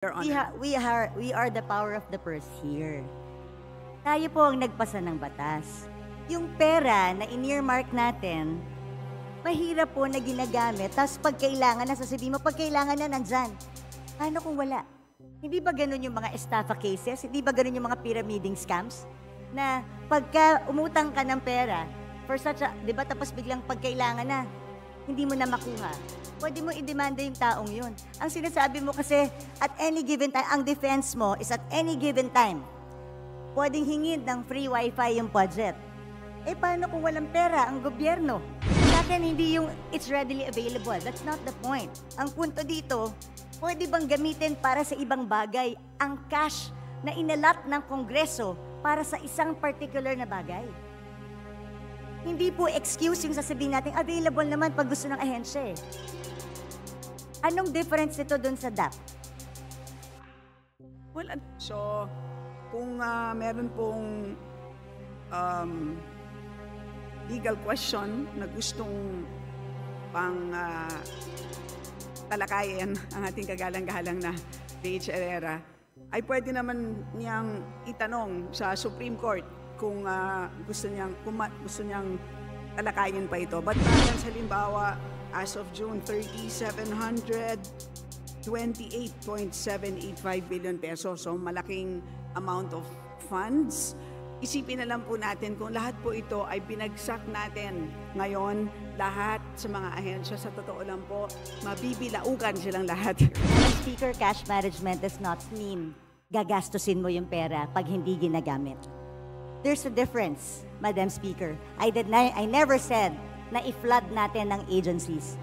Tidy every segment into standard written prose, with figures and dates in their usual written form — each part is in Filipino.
Your Honor. We are the power of the purse here. Tayo po ang nagpasa ng batas. Yung pera na in-earmark natin, mahirap po na ginagamit, tapos pag kailangan na, sasabihin mo, pag kailangan na, nandyan. Paano kung wala? Hindi ba ganun yung mga estafa cases? Hindi ba ganun yung mga pyramiding scams? Na pagka umutang ka ng pera, for such a, di ba, tapos biglang pag kailangan na, hindi mo na makuha. Pwede mo i-demanda yung taong yun. Ang sinasabi mo kasi, at any given time, ang defense mo is at any given time, pwedeng hingin ng free wifi yung budget. Eh, paano kung walang pera ang gobyerno? Sa akin, hindi yung it's readily available. That's not the point. Ang punto dito, pwede bang gamitin para sa ibang bagay ang cash na inalat ng Kongreso para sa isang particular na bagay? Hindi po excuse yung sasabihin natin, available naman pag gusto ng ahensya eh. Anong difference nito dun sa DAP? Well, so, kung meron pong legal question na gustong pang talakayin ang ating kagalang-galang na PH Herrera, ay pwede naman niyang itanong sa Supreme Court kung gusto niyang talakayin pa ito. But balance halimbawa, as of June 30, 728.785 billion pesos. So malaking amount of funds. Isipin na lang po natin kung lahat po ito ay binagsak natin ngayon, lahat sa mga ahensya. Sa totoo lang po, mabibilaugan silang lahat. Speaker, cash management does not mean gagastusin mo yung pera pag hindi ginagamit. There's a difference, Madam Speaker. I never said na i-flood natin ng agencies.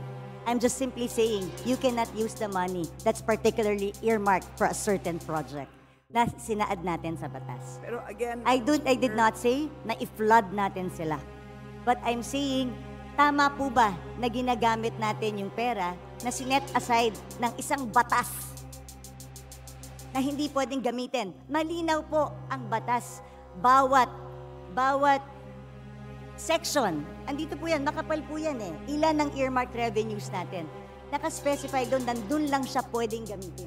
I'm just simply saying, you cannot use the money that's particularly earmarked for a certain project na sinaad natin sa batas. Pero again, I did not say na i-flood natin sila. But I'm saying, tama po ba na ginagamit natin yung pera na sinet aside ng isang batas na hindi pwedeng gamitin? Malinaw po ang batas. Bawat section, andito po yan, makapal po yan eh. Ilan ang earmarked revenues natin? Nakaspecify doon, nandun lang siya pwedeng gamitin.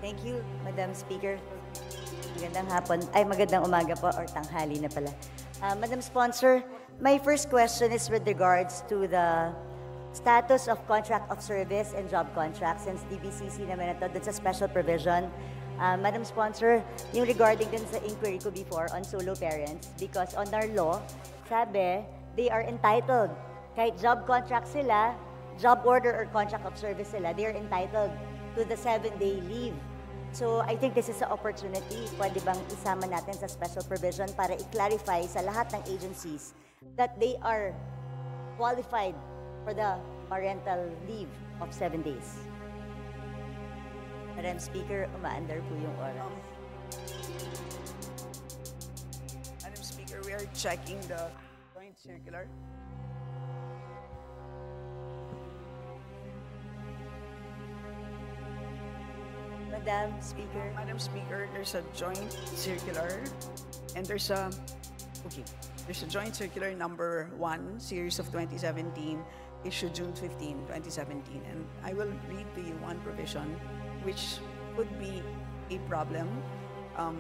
Thank you, Madam Speaker. Magandang hapon, magandang umaga po, or tanghali na pala. Madam Sponsor, my first question is with regards to the status of contract of service and job contracts, since DBCC naman ito dun sa special provision. Madam Sponsor, yung regarding din sa inquiry ko before on solo parents, because on our law, sabi, they are entitled. Kahit job contract sila, job order or contract of service sila, they are entitled to the 7-day leave. So I think this is an opportunity, pwede bang isama natin sa special provision para i-clarify sa lahat ng agencies that they are qualified for the parental leave of 7 days. Madam Speaker, umaandar po yung oras. Madam Speaker, we are checking the joint circular. Madam Speaker. Madam Speaker, there's a joint circular and there's a joint circular number 1, series of 2017, issued June 15, 2017. And I will read to you one provision which could be a problem. And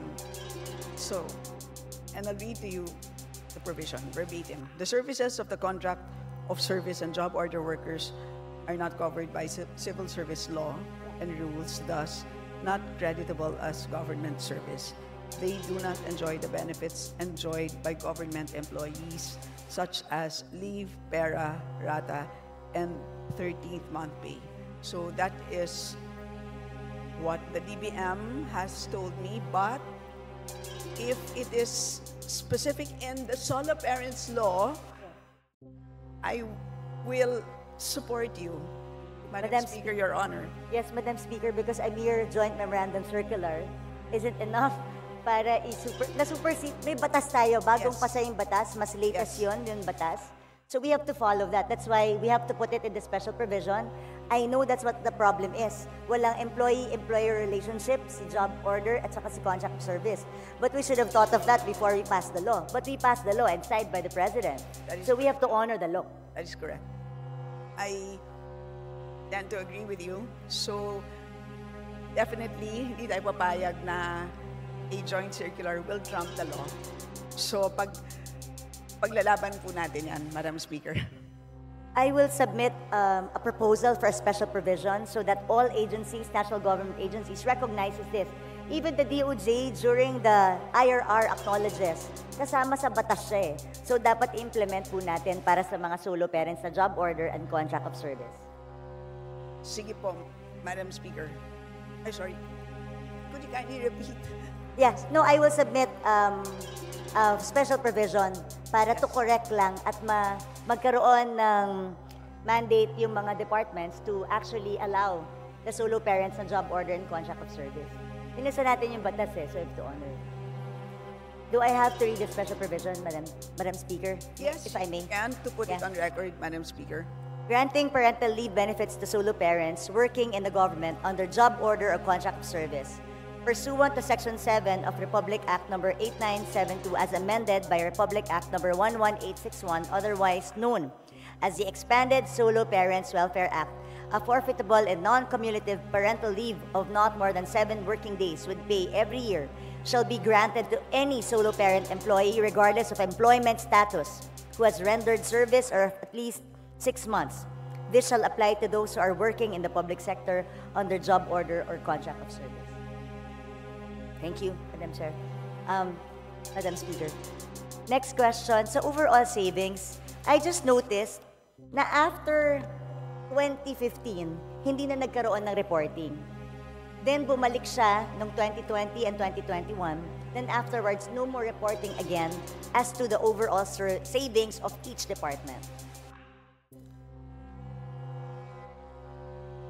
I'll read to you the provision verbatim. The services of the contract of service and job order workers are not covered by civil service law and rules, thus not creditable as government service. They do not enjoy the benefits enjoyed by government employees, such as leave, pera, rata, and 13th month pay. So that is what the DBM has told me, but if it is specific in the solo parents law, I will support you, Madam Speaker, Your Honor. Yes, Madam Speaker, because a mere joint memorandum circular isn't enough para may batas tayo, bagong Yes. pasa yung batas, mas latest Yes. yung batas. So we have to follow that. That's why we have to put it in the special provision. I know that's what the problem is. Walang employee-employer relationship, si job order, at saka si contract of service. But we should have thought of that before we passed the law. But we passed the law and signed by the President. So we have to honor the law. That is correct. I tend to agree with you. So, definitely, hindi tayo papayag na a joint circular will trump the law. So, paglalaban po natin yan, Madam Speaker. I will submit a proposal for a special provision so that all agencies, national government agencies, recognizes this. Even the DOJ during the IRR acknowledges, kasama sa batas siya eh. So dapat i-implement po natin para sa mga solo parents na job order and contract of service. Sige po, Madam Speaker. Ay, sorry. Could you kindly repeat? Yes. No, I will submit a special provision para to correct lang at magkaroon ng mandate yung mga departments to actually allow the solo parents na job order and contract of service. Inisa natin yung batas eh, so I have to honor it. Do I have to read the special provision, Madam Speaker? Yes, if I may. And to put it on record, Madam Speaker. Granting parental leave benefits to solo parents working in the government under job order or contract of service, pursuant to Section 7 of Republic Act Number 8972 as amended by Republic Act Number 11861, otherwise known as the Expanded Solo Parents Welfare Act, a forfeitable and non-cumulative parental leave of not more than 7 working days with pay every year shall be granted to any solo parent employee regardless of employment status who has rendered service or at least 6 months. This shall apply to those who are working in the public sector under job order or contract of service. Thank you, Madam Chair. Madam Speaker. Next question. So overall savings, I just noticed na after 2015, hindi na nagkaroon ng reporting. Then bumalik siya noong 2020 and 2021. Then afterwards, no more reporting again as to the overall savings of each department.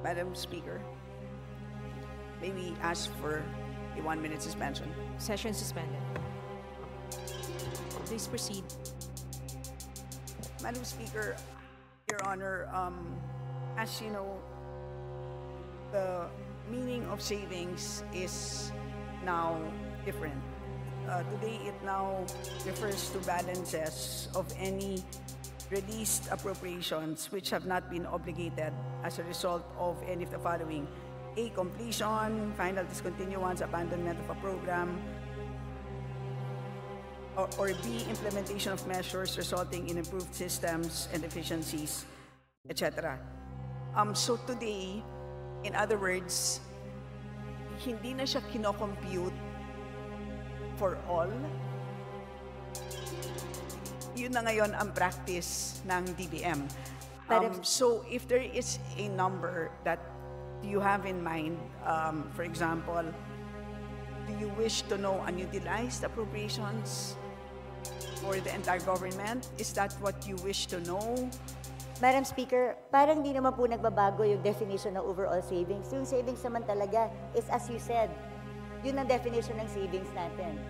Madam Speaker, may we ask for a 1-minute suspension? Session suspended. Please proceed. Madam Speaker, Your Honor, as you know, the meaning of savings is now different. Today, it now refers to balances of any released appropriations which have not been obligated as a result of any of the following: A, completion, final discontinuance, abandonment of a program, or B, implementation of measures resulting in improved systems and efficiencies, etc. So today, in other words, hindi na siya kinocompute for all. Yun na ngayon ang practice ng DBM. So if there is a number that you have in mind, for example, do you wish to know unutilized appropriations for the entire government? Is that what you wish to know? Madam Speaker, parang di naman po nagbabago yung definition ng overall savings. Yung savings naman talaga is, as you said, yun ang definition ng savings natin.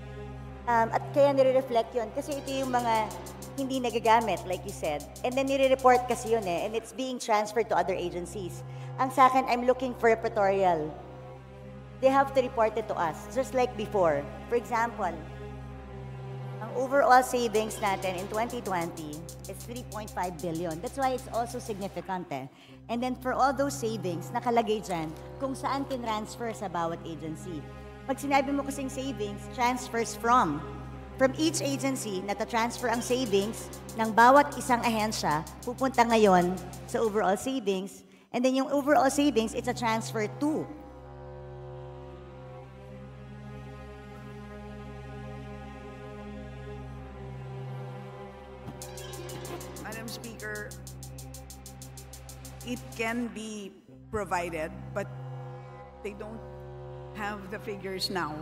At kaya nire-reflect yun kasi ito yung mga hindi nagagamit, like you said. And then nire-report kasi yun and it's being transferred to other agencies. Ang sa akin, I'm looking for a repertorial. They have to report it to us, just like before. For example, ang overall savings natin in 2020 is 3.5 billion. That's why it's also significant And then for all those savings, nakalagay dyan kung saan tinransfer sa bawat agency. Pag sinabi mo kasing savings, transfers from each agency na ta-transfer ang savings ng bawat isang ahensya, pupunta ngayon sa overall savings. And then yung overall savings, it's a transfer to. Madam Speaker, it can be provided, but they don't have the figures now.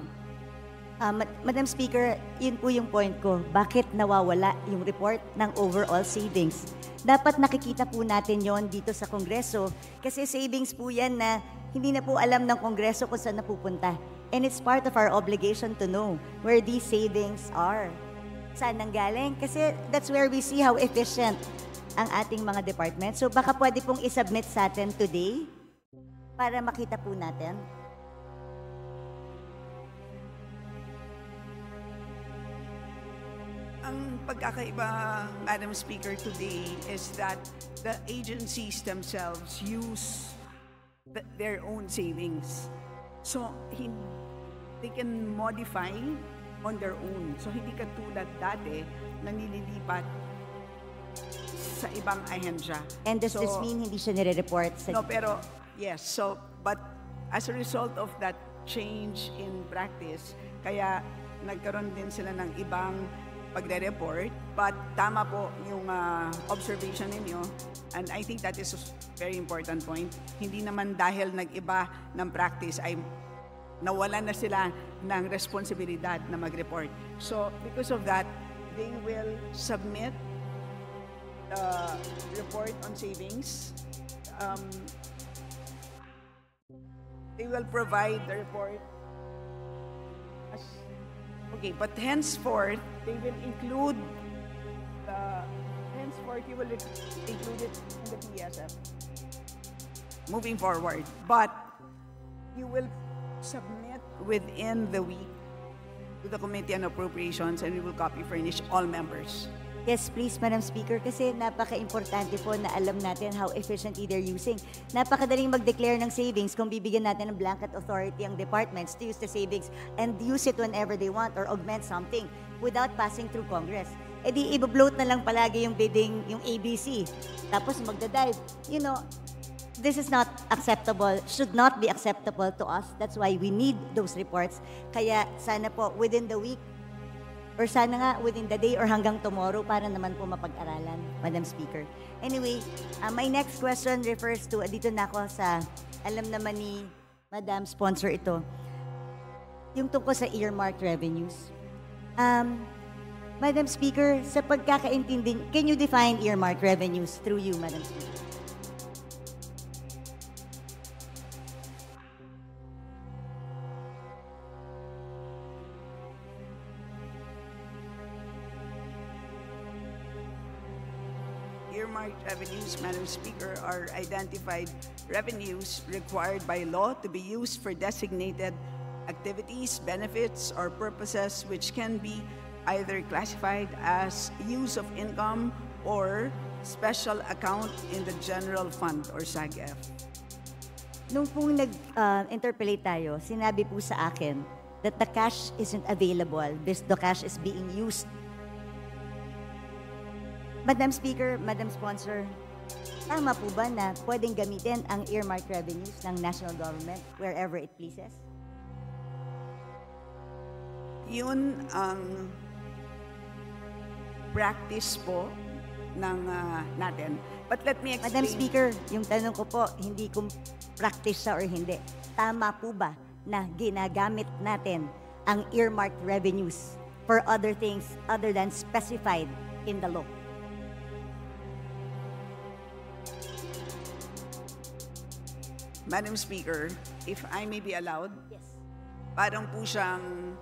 Madam Speaker, yun po yung point ko. Bakit nawawala yung report ng overall savings? Dapat nakikita po natin yon dito sa Kongreso kasi savings po yan na hindi na po alam ng Kongreso kung saan napupunta. And it's part of our obligation to know where these savings are. Saan nanggaling? Kasi that's where we see how efficient ang ating mga department. So baka pwede pong isubmit sa atin today para makita po natin. Ang pagkakaiba, Madam Speaker, today is that the agencies themselves use their own savings. So, they can modify on their own. So, hindi katulad dati na nililipat sa ibang ahensya. And does this mean hindi siya nire-report sa... No, pero, yes. So, but as a result of that change in practice, kaya nagkaroon din sila ng ibang pagre-report, but tama po yung observation ninyo, and I think that is a very important point. Hindi naman dahil nag-iba ng practice ay nawalan na sila ng responsibilidad na mag-report. So, because of that, they will submit the report on savings. They will provide the report as okay, but henceforth, they will include you will include it in the PSF. Moving forward. But you will submit within the week to the Committee on Appropriations and we will copy furnish all members. Yes, please, Madam Speaker, kasi napaka-importante po na alam natin how efficiently they're using. Napakadaling mag-declare ng savings kung bibigyan natin ng blanket authority ang departments to use the savings and use it whenever they want or augment something without passing through Congress. E di, i-bloat na lang palagi yung bidding, yung ABC. Tapos magdadive. You know, this is not acceptable, should not be acceptable to us. That's why we need those reports. Kaya sana po, within the week, or sana nga within the day or hanggang tomorrow para naman po mapag-aralan, Madam Speaker. Anyway, my next question refers to, dito na ako sa, alam naman ni Madam Sponsor ito, yung tungkol sa earmarked revenues. Madam Speaker, sa pagkakaintindi, can you define earmarked revenues through you, Madam Speaker? Earmarked revenues, Madam Speaker, are identified revenues required by law to be used for designated activities, benefits, or purposes which can be either classified as use of income or special account in the general fund or SAGF. Nung pong nag-interpolate tayo, sinabi po sa akin that the cash isn't available, the cash is being used. Madam Speaker, Madam Sponsor, tama po ba na pwedeng gamitin ang earmarked revenues ng national government wherever it pleases? Yun ang practice po ng natin. But let me explain. Madam Speaker, yung tanong ko po, hindi kung practice siya or hindi. Tama po ba na ginagamit natin ang earmarked revenues for other things other than specified in the law? Madam Speaker, if I may be allowed, Yes. parang po siyang,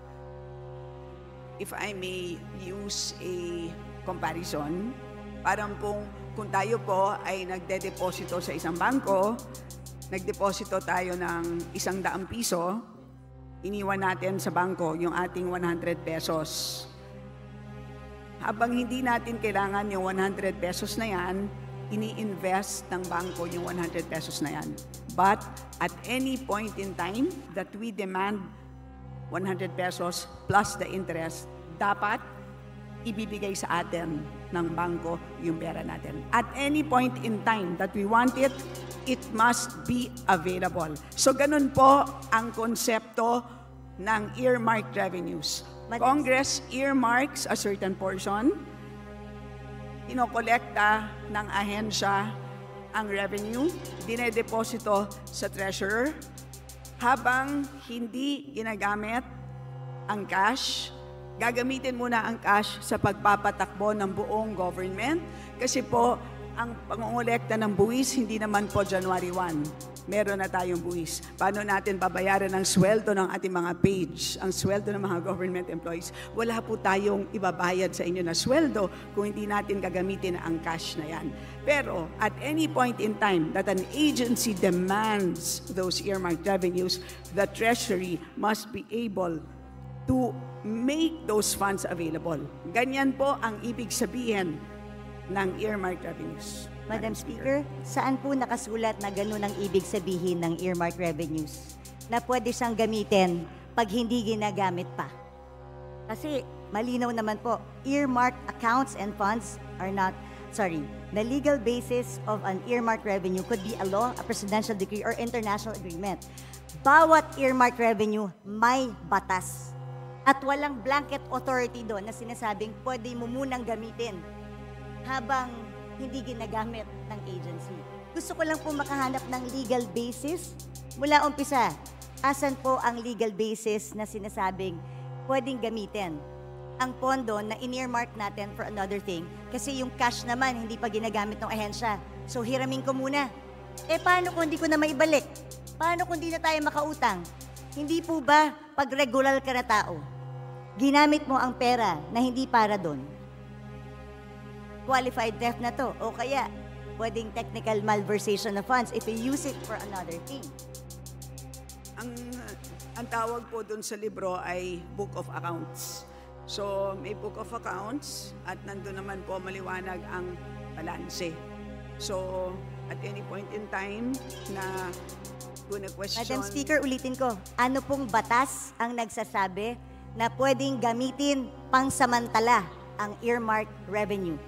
if I may use a comparison, parang kung tayo po ay nagde-deposito sa isang bangko, nagdeposito tayo ng 100 piso, iniwan natin sa bangko yung ating 100 pesos. Habang hindi natin kailangan yung 100 pesos na yan, ini-invest ng bangko yung 100 pesos na yan. But at any point in time that we demand 100 pesos plus the interest, dapat ibibigay sa atin ng bangko yung pera natin. At any point in time that we want it, it must be available. So ganun po ang konsepto ng earmarked revenues. Congress earmarks a certain portion, inokolekta ng ahensya ang revenue, dinedeposito sa treasurer, habang hindi ginagamit ang cash, gagamitin muna ang cash sa pagpapatakbo ng buong government kasi po ang pangongolekta ng buwis hindi naman po January 1. meron na tayong buwis. Paano natin babayaran ang sweldo ng ating mga page, ang sweldo ng mga government employees? Wala po tayong ibabayad sa inyo na sweldo kung hindi natin gagamitin ang cash na yan. Pero at any point in time that an agency demands those earmarked revenues, the Treasury must be able to make those funds available. Ganyan po ang ibig sabihin ng earmarked revenues. Madam Speaker, saan po nakasulat na ganun ang ibig sabihin ng earmark revenues? Na pwede siyang gamitin pag hindi ginagamit pa. Kasi malinaw naman po, earmarked accounts and funds are not, the legal basis of an earmarked revenue could be a law, a presidential decree, or international agreement. Bawat earmarked revenue may batas. At walang blanket authority doon na sinasabing pwede mo munang gamitin habang hindi ginagamit ng agency. Gusto ko lang po makahanap ng legal basis. Mula umpisa, asan po ang legal basis na sinasabing pwedeng gamitin ang pondo na in-earmark natin for another thing? Kasi yung cash naman, hindi pa ginagamit ng ahensya. So hiramin ko muna. Paano kung hindi ko na maibalik? Paano kung hindi na tayo makautang? Hindi po ba pag regular ka na tao, ginamit mo ang pera na hindi para doon? Qualified theft na to. O kaya, pwedeng technical malversation of funds if you use it for another thing. Ang tawag po dun sa libro ay Book of Accounts. So, may Book of Accounts at nandun naman po maliwanag ang balanse. So, at any point in time na kung na-question... Madam Speaker, ulitin ko, ano pong batas ang nagsasabi na pwedeng gamitin pangsamantala ang earmarked revenue?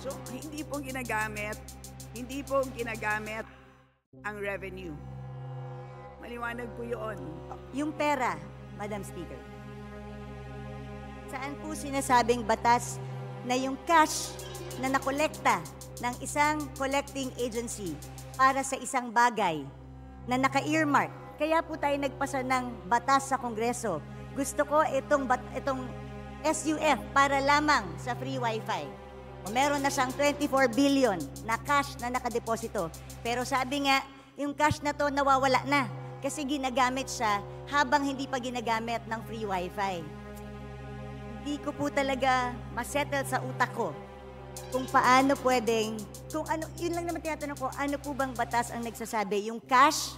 So, hindi po ginagamit ang revenue. Maliwanag po yun. Yung pera, Madam Speaker. Saan po sinasabing batas na yung cash na nakolekta ng isang collecting agency para sa isang bagay na naka-earmark? Kaya po tayo nagpasa ng batas sa Kongreso. Gusto ko itong SUF para lamang sa free wifi. O meron na siyang 24 billion na cash na nakadeposito. Pero sabi nga, yung cash na to nawawala na kasi ginagamit siya habang hindi pa ginagamit ng free wifi. Hindi ko po talaga masettle sa utak ko kung paano pwedeng, yun lang naman tinatanong ko, ano po bang batas ang nagsasabi, yung cash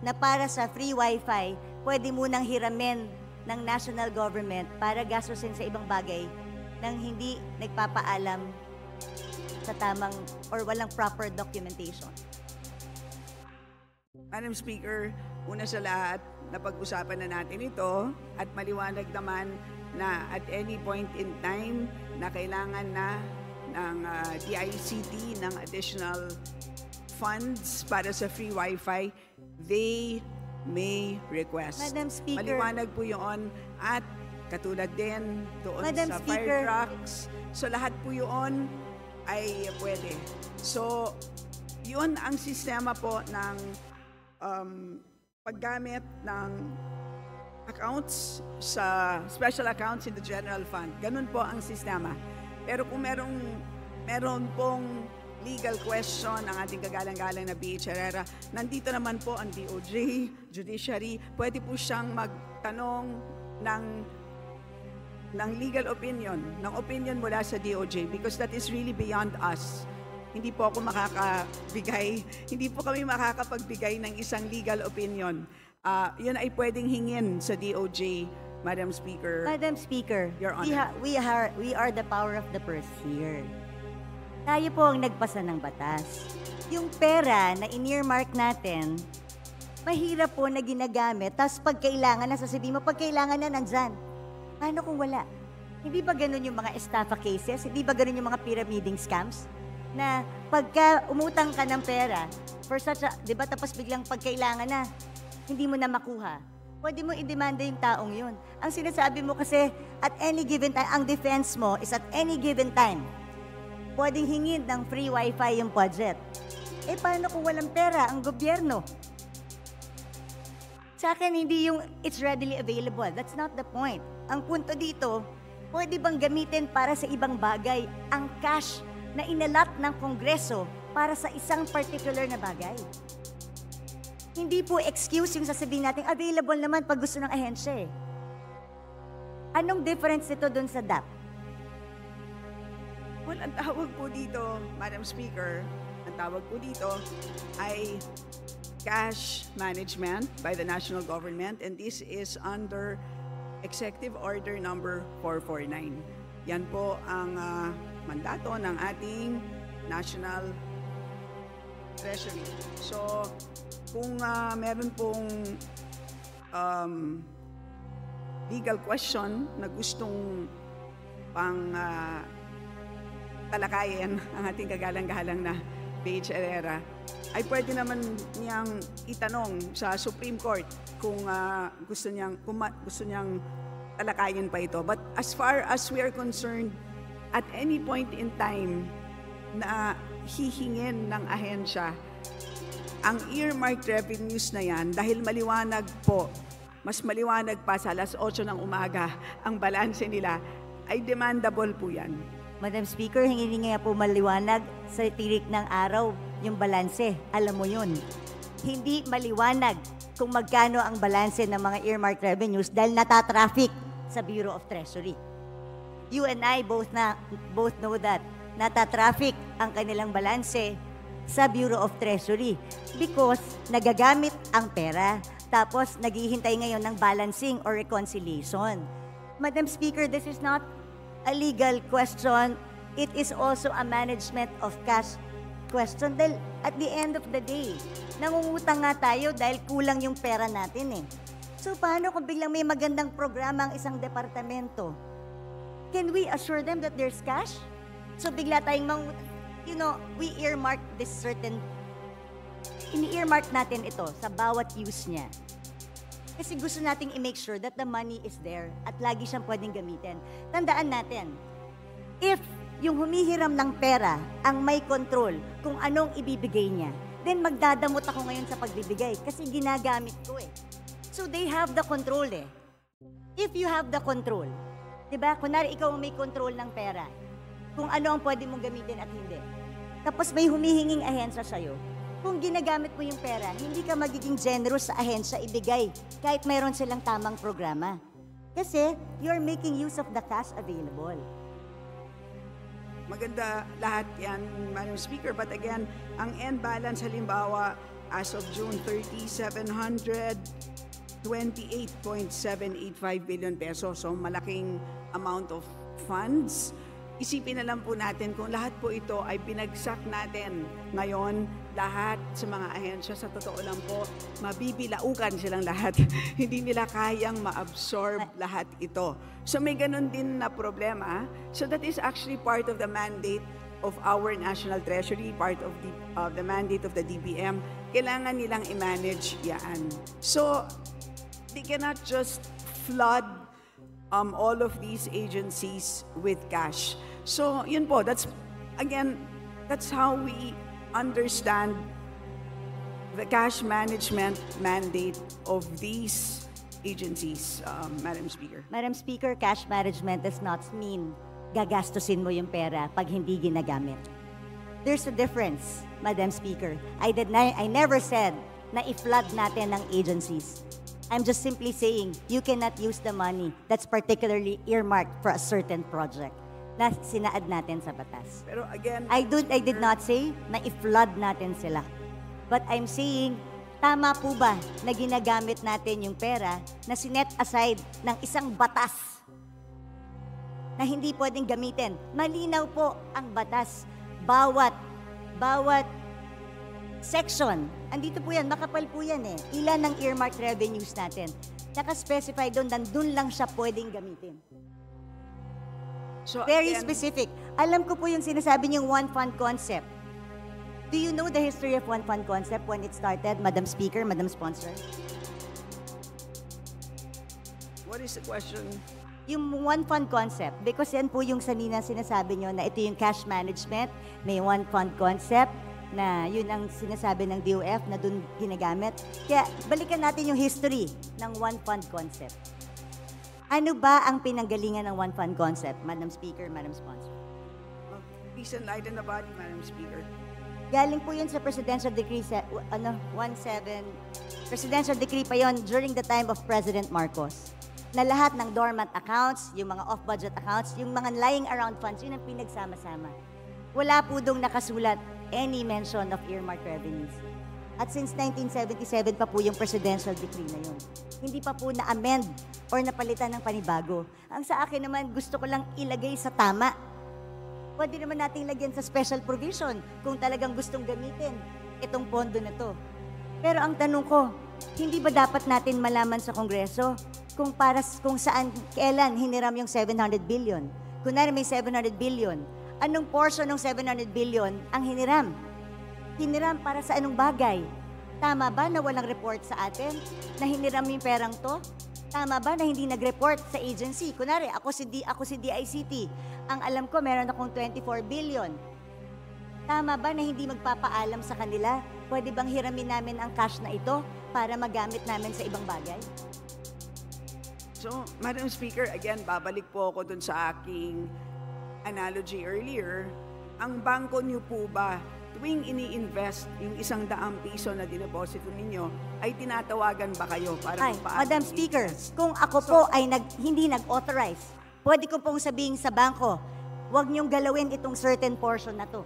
na para sa free wifi, pwede munang hiramin ng national government para gastusin sa ibang bagay nang hindi nagpapaalam sa tamang or walang proper documentation. Madam Speaker, una sa lahat, napag-usapan na natin ito at maliwanag naman na at any point in time na kailangan na ng DICT ng additional funds para sa free wifi, they may request. Madam Speaker. Maliwanag po yun at katulad din doon Madam sa Speaker. fire trucks. So lahat po yun ay pwede. So yun ang sistema po ng paggamit ng accounts sa special accounts in the general fund. Ganun po ang sistema. Pero kung meron pong legal question ang ating kagalang-galang na B.H. Herrera, nandito naman po ang DOJ, Judiciary, pwede po siyang magtanong ng legal opinion, ng opinion mula sa DOJ because that is really beyond us. Hindi po ako hindi po kami makakapagbigay ng isang legal opinion. Yun ay pwedeng hingin sa DOJ, Madam Speaker. Madam Speaker, Your Honor. we are the power of the purse here. Tayo po ang nagpasa ng batas. Yung pera na in-earmark natin, mahirap po na ginagamit, tapos pag kailangan na, sasabihin mo, pag kailangan na, nandyan. Paano kung wala? Hindi ba ganun yung mga estafa cases? Hindi ba ganun yung mga pyramiding scams? Na pagka umutang ka ng pera, for such a, di ba, tapos biglang pagkailangan na, hindi mo na makuha. Pwede mo i-demanda yung taong yun. Ang sinasabi mo kasi, at any given time, ang defense mo is at any given time, pwedeng hingin ng free wifi yung budget. Paano kung walang pera ang gobyerno? Sa akin, hindi yung it's readily available. That's not the point. Ang punto dito, pwede bang gamitin para sa ibang bagay ang cash na inalat ng Kongreso para sa isang particular na bagay. Hindi po excuse yung sasabihin natin, available naman pag gusto ng ahensya eh. Anong difference ito dun sa DAP? Well, ang tawag po dito, Madam Speaker, ang tawag po dito ay cash management by the national government, and this is under Executive Order number 449. Yan po ang mandato ng ating National Treasury. So, kung meron pong legal question na gustong pang talakayin ang ating kagalang-galang na PH Herrera, ay pwede naman niyang itanong sa Supreme Court kung gusto niyang talakayin pa ito. But as far as we are concerned, at any point in time na hihingin ng ahensya ang earmarked revenues na yan, dahil maliwanag po, mas maliwanag pa sa alas 8 ng umaga ang balanse nila, ay demandable po yan. Madam Speaker, hindi nga po maliwanag sa tirik ng araw yung balanse. Alam mo yun. Hindi maliwanag kung magkano ang balanse ng mga earmarked revenues dahil natatraffic sa Bureau of Treasury. You and I both know that. Natatraffic ang kanilang balanse sa Bureau of Treasury because nagagamit ang pera tapos naghihintay ngayon ng balancing or reconciliation. Madam Speaker, this is not a legal question. It is also a management of cash question. Dahil at the end of the day, nangungutang nga tayo dahil kulang yung pera natin eh. So paano kung biglang may magandang programa ang isang departamento? Can we assure them that there's cash? So bigla tayong we earmark this certain, ini-earmark natin ito sa bawat use niya. Kasi gusto nating i-make sure that the money is there at lagi siyang pwedeng gamitin. Tandaan natin, if yung humihiram ng pera ang may control kung anong ibibigay niya, then magdadamot ako ngayon sa pagbibigay kasi ginagamit ko eh. So they have the control eh. If you have the control, diba? Kunwari ikaw ang may control ng pera, kung ano ang pwede mong gamitin at hindi. Tapos may humihinging ahensya sa'yo, kung ginagamit mo yung pera, hindi ka magiging generous sa ahensya ibigay kahit mayroon silang tamang programa. Kasi you're making use of the cash available. Maganda lahat yan, Madam Speaker. But again, ang end balance halimbawa as of June 30, 728.785 billion pesos. So malaking amount of funds. Isipin na lang po natin kung lahat po ito ay binagsak natin ngayon, lahat sa mga ahensya, sa totoo lang po, mabibilaukan silang lahat. Hindi nila kayang ma-absorb lahat ito. So may ganun din na problema. So that is actually part of the mandate of our National Treasury, part of the mandate of the DBM. Kailangan nilang i-manage yan. So they cannot just flood all of these agencies with cash. So, yun po, that's how we understand the cash management mandate of these agencies, Madam Speaker. Madam Speaker, cash management does not mean gagastusin mo yung pera pag hindi ginagamit. There's a difference, Madam Speaker. I never said na i-flood natin ng agencies. I'm just simply saying, you cannot use the money that's particularly earmarked for a certain project na sinaad natin sa batas. Pero again, I did not say na i-flood natin sila. But I'm saying, tama po ba na ginagamit natin yung pera na sinet aside ng isang batas na hindi pwedeng gamitin? Malinaw po ang batas. Bawat section, andito po yan, makapal po yan eh. Ilan ang earmarked revenues natin? Naka-specify doon, nandun lang siya pwedeng gamitin. So, very again, specific. Alam ko po yung sinasabi niyong one fund concept. Do you know the history of one fund concept when it started, Madam Speaker, Madam Sponsor? What is the question? Yung one fund concept, because yan po yung sanina sinasabi niyo na ito yung cash management, may one fund concept, na yun ang sinasabi ng DOF na dun ginagamit. Kaya balikan natin yung history ng one fund concept. Ano ba ang pinanggalingan ng one fund concept, Madam Speaker, Madam Sponsor? Please enlighten the body, Madam Speaker. Galing po yun sa Presidential Decree, Presidential Decree pa yon during the time of President Marcos. Na lahat ng dormant accounts, yung mga off-budget accounts, yung mga lying around funds, yun ang pinagsama-sama. Wala po dong nakasulat any mention of earmark revenues. At since 1977 pa po yung Presidential Decree na yun. Hindi pa po na-amend or napalitan ng panibago. Ang sa akin naman, gusto ko lang ilagay sa tama. Pwede naman nating lagyan sa special provision kung talagang gustong gamitin itong pondo na to. Pero ang tanong ko, hindi ba dapat natin malaman sa Kongreso kung saan, kailan hiniram yung 700 billion? Kunwari may 700 billion, anong portion ng 700 billion ang hiniram? Hiniram para sa anong bagay? Tama ba na walang report sa atin na hiniram yung perang to? Tama ba na hindi nag-report sa agency? Kunwari, ako si DICT. Ang alam ko, meron akong 24 billion. Tama ba na hindi magpapaalam sa kanila? Pwede bang hiramin namin ang cash na ito para magamit namin sa ibang bagay? So, Madam Speaker, again, babalik po ako dun sa aking analogy earlier. Ang bangko niyo po ba, tuwing ini-invest yung 100 piso na dineposito ninyo, ay tinatawagan ba kayo para Ay, kung paano Madam Speaker, kung ako po ay hindi nag-authorize, pwede ko pong sabihin sa bangko, huwag niyong galawin itong certain portion na to.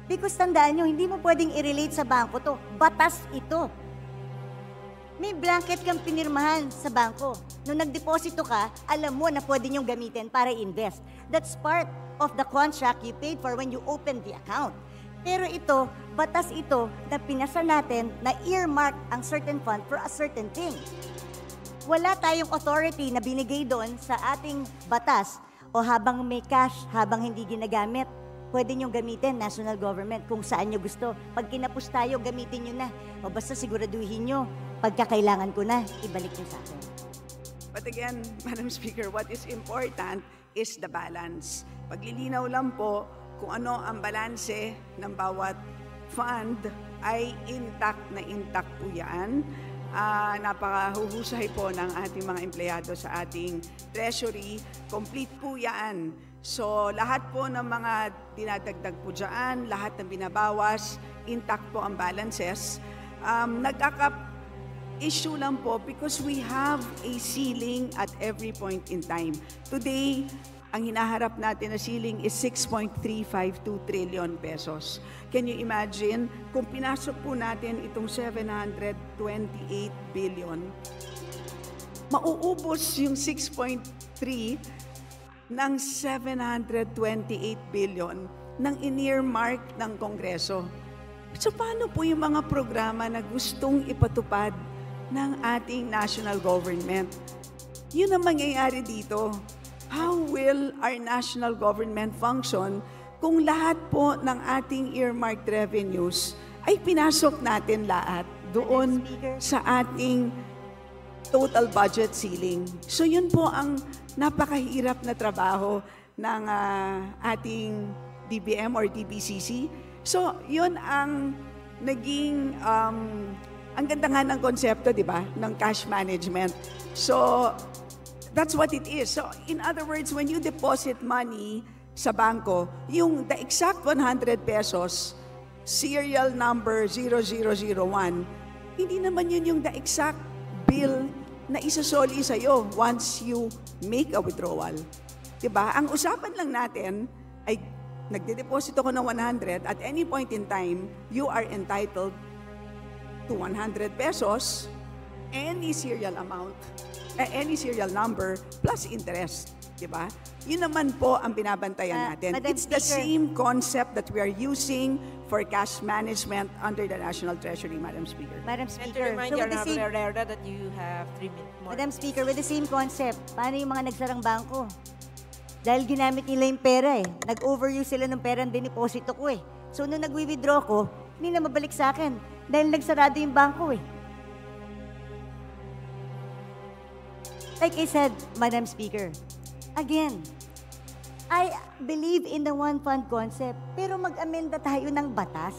Because tandaan niyo, hindi mo pwedeng i-relate sa bangko to. Batas ito. May blanket kang pinirmahan sa bangko. Nung nagdeposito ka, alam mo na pwede niyong gamitin para invest. That's part of the contract you paid for when you opened the account. Pero ito, batas ito na pinasa natin na earmark ang certain fund for a certain thing. Wala tayong authority na binigay doon sa ating batas o habang may cash, habang hindi ginagamit, pwede nyo gamitin, national government, kung saan nyo gusto. Pag kinapos tayo, gamitin nyo na. O basta siguraduhin nyo, pagkakailangan ko na, ibalik nyo sa akin. But again, Madam Speaker, what is important is the balance. Paglilinaw lang po kung ano ang balanse ng bawat fund ay intact po yan. Napakahuhusay po ng ating mga empleyado sa ating treasury. Complete po yan. So lahat po ng mga dinadagdag po dyan, lahat ng binabawas, intact po ang balances. Issue lang po because we have a ceiling at every point in time. Today, ang hinaharap natin na ceiling is 6.352 trillion pesos. Can you imagine kung pinasok po natin itong 728 billion, mauubos yung 6.3 ng 728 billion ng in-earmark ng Kongreso. So paano po yung mga programa na gustong ipatupad ng ating national government? Yun ang mangyayari dito. How will our national government function kung lahat po ng ating earmarked revenues ay pinasok natin lahat doon sa ating total budget ceiling? So yun po ang napakahirap na trabaho ng ating DBM or DBCC. So yun ang naging, ang ganda nga ng konsepto, di ba, ng cash management. So that's what it is. So, in other words, when you deposit money sa bangko, the exact 100 pesos, serial number 0001, hindi naman yun yung the exact bill na isasoli sa'yo once you make a withdrawal. Diba? Ang usapan lang natin ay nagde-deposit ako ng 100, at any point in time, you are entitled to 100 pesos, any serial amount, any serial number plus interest, di ba? Yun naman po ang binabantayan natin. Madam It's the Speaker, same concept that we are using for cash management under the National Treasury, Madam Speaker. Madam And to Speaker, remind so you, with the Honorable same, Herrera, that you have 3 minutes more. Madam Speaker, with the same concept, paano yung mga nagsarang bangko? Dahil ginamit nila yung pera eh. Nag-overuse sila ng pera ang diniposito ko eh. So nung nag-withdraw ko, hindi na mabalik sa akin dahil nagsarado yung bangko eh. Like I said, Madam Speaker, again, I believe in the one fund concept, pero mag-amenda tayo ng batas.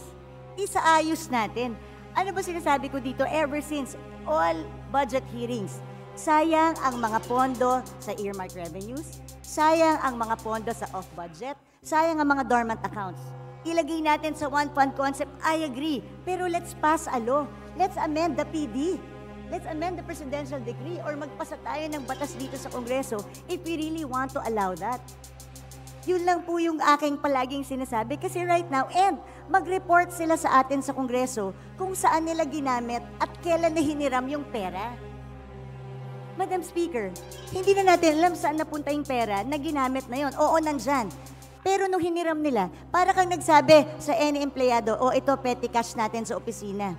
Isaayos natin. Ano ba sinasabi ko dito ever since all budget hearings? Sayang ang mga pondo sa earmark revenues, sayang ang mga pondo sa off-budget, Sayang ang mga dormant accounts. Ilagay natin sa one fund concept, I agree. Pero let's pass a law. Let's amend the PD. Let's amend the presidential decree or magpasa tayo ng batas dito sa Kongreso if we really want to allow that. Yun lang po yung aking palaging sinasabi kasi right now, and mag-report sila sa atin sa Kongreso kung saan nila ginamit at kailan na hiniram yung pera. Madam Speaker, hindi na natin alam saan napunta yung pera na ginamit na yon. Oo, nandyan. Pero nung hiniram nila, para kang nagsabi sa any empleyado, ito petty cash natin sa opisina.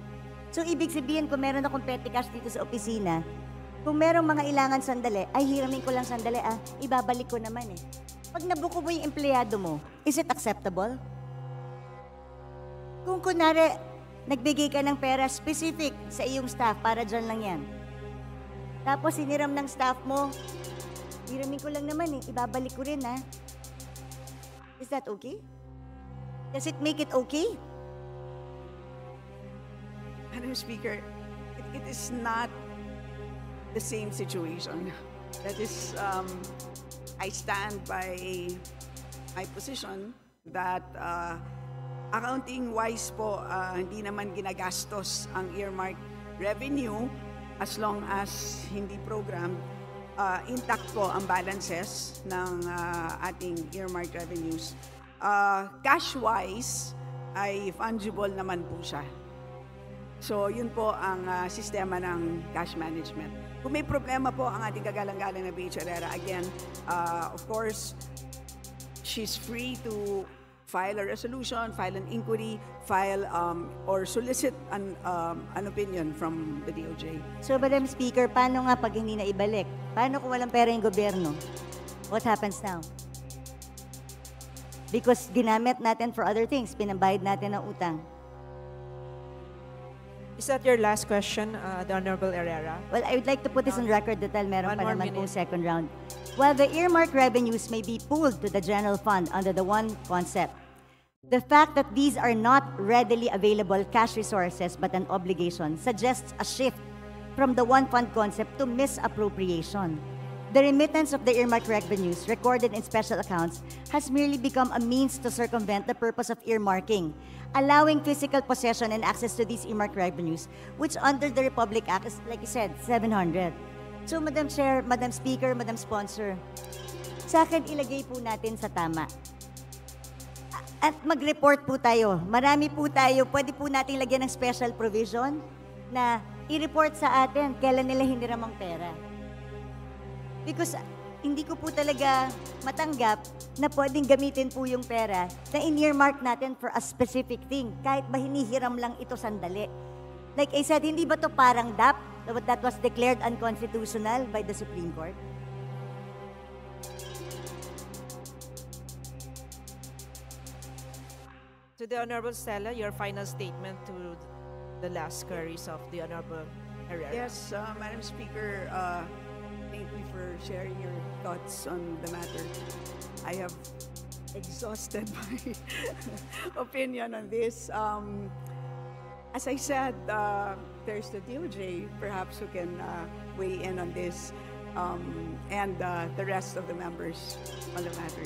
So, ibig sabihin, kung meron akong petty cash dito sa opisina, kung merong mga ilangan sandali, ay hiramin ko lang sandali, ibabalik ko naman eh. Pag nabuko mo yung empleyado mo, is it acceptable? Kung kunwari, nagbigay ka ng pera specific sa iyong staff, para dyan lang yan. Tapos, hiniram ng staff mo, hiramin ko lang naman eh, ibabalik ko rin ha. Is that okay? Does it make it okay? Madam Speaker, it is not the same situation. That is, I stand by my position that accounting-wise po, hindi naman ginagastos ang earmark revenue as long as hindi programmed. Intact po ang balances ng ating earmark revenues. Cash-wise, ay fungible naman po siya. So, yun po ang sistema ng cash management. Kung may problema po ang ating kagalang-galang na BH Herrera, again, of course, she's free to file a resolution, file an inquiry, file or solicit an opinion from the DOJ. So, Madam Speaker, paano nga pag hindi na ibalik? Paano kung walang pera yung gobyerno? What happens now? Because ginamit natin for other things, pinambayad natin ng utang. Is that your last question, the Honorable Herrera? Well, I would like to put this on record dahil meron One pa more naman pong minute. second round. While the earmark revenues may be pooled to the general fund under the one concept, the fact that these are not readily available cash resources but an obligation suggests a shift from the one fund concept to misappropriation. The remittance of the earmark revenues recorded in special accounts has merely become a means to circumvent the purpose of earmarking, allowing physical possession and access to these earmark revenues, which under the Republic Act is, like you said, 700. So, Madam Chair, Madam Speaker, Madam Sponsor, sa akin ilagay po natin sa tama. At mag-report po tayo. Marami po tayo. Pwede po natin lagyan ng special provision na i-report sa atin kailan nila hiniram ang pera. Because hindi ko po talaga matanggap na pwedeng gamitin po yung pera na in-earmark natin for a specific thing, kahit ba hinihiram lang ito sandali. Like I said, hindi ba to parang DAP that was declared unconstitutional by the Supreme Court? To the Honorable Stella, your final statement to the last queries of the Honorable Herrera. Yes, Madam Speaker, thank you for sharing your thoughts on the matter. I have exhausted my opinion on this. As I said, there's the DOJ, perhaps, who can weigh in on this, and the rest of the members on the matter.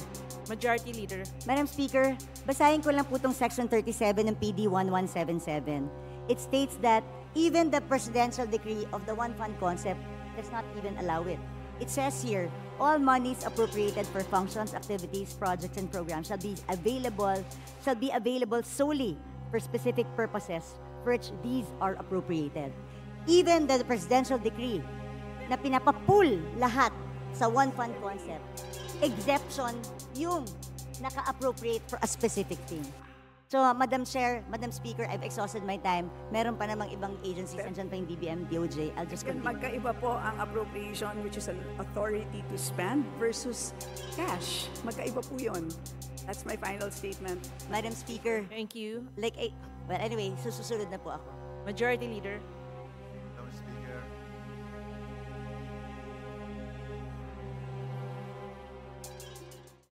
Majority Leader. Madam Speaker, basahin ko lang po itong Section 37 ng PD 1177. It states that even the presidential decree of the one fund concept does not even allow it. It says here, all monies appropriated for functions, activities, projects, and programs shall be available solely for specific purposes for which these are appropriated. Even the presidential decree na pinapapool lahat sa one fund concept, exception yung naka-appropriate for a specific thing. So, Madam Chair, Madam Speaker, I've exhausted my time. Meron pa namang ibang agencies, nandiyan pa yung DBM, DOJ. I'll just continue. Magkaiba po ang appropriation, which is an authority to spend, versus cash. Magkaiba po yun. That's my final statement. Madam Speaker, Thank you. well, anyway, susunod na po ako. Majority Leader.